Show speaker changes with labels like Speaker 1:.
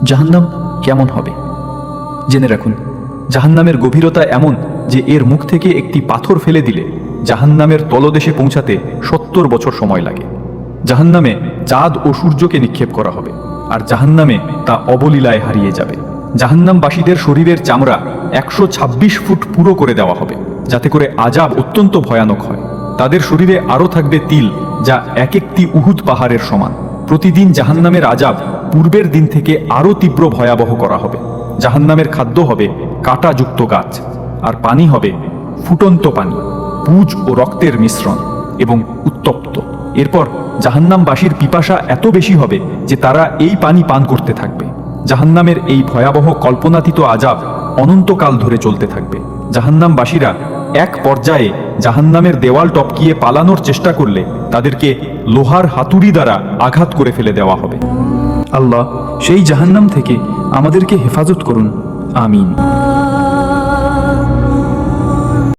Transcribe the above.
Speaker 1: জাহান্নাম কেমন হবে? জেনে রাখুন, জাহান্নামের গভীরতা এমন যে এর মুখ থেকে একটি পাথর ফেলে দিলে জাহান্নামের তলদেশে পৌঁছাতে 70 বছর সময় লাগে। জাহান্নামে চাঁদ ও সূর্যকে নিক্ষেপ করা হবে, আর জাহান্নামে তা অবলীলায় হারিয়ে যাবে। জাহান্নামবাসীদের শরীরের চামড়া 126 ফুট পুরো করে দেওয়া হবে, যাতে করে আযাব অত্যন্ত ভয়ানক হয়। তাদের শরীরে আরও থাকবে তিল, যা এক একটি উহুদ পাহাড়ের সমান। প্রতিদিন জাহান্নামের আযাব পূর্বের দিন থেকে আরও তীব্র ভয়াবহ করা হবে। জাহান্নামের খাদ্য হবে কাঁটাযুক্ত গাছ, আর পানি হবে ফুটন্ত পানি, পুজ ও রক্তের মিশ্রণ এবং উত্তপ্ত। এরপর জাহান্নামবাসীর পিপাসা এত বেশি হবে যে তারা এই পানি পান করতে থাকবে। জাহান্নামের এই ভয়াবহ কল্পনাতীত আযাব অনন্তকাল ধরে চলতে থাকবে। জাহান্নামবাসীরা এক পর্যায়ে জাহান্নামের দেওয়াল টপকিয়ে পালানোর চেষ্টা করলে তাদেরকে লোহার হাতুড়ি দ্বারা আঘাত করে ফেলে দেওয়া হবে।
Speaker 2: আল্লাহ সেই জাহান্নাম থেকে আমাদেরকে হেফাজত করুন, আমিন।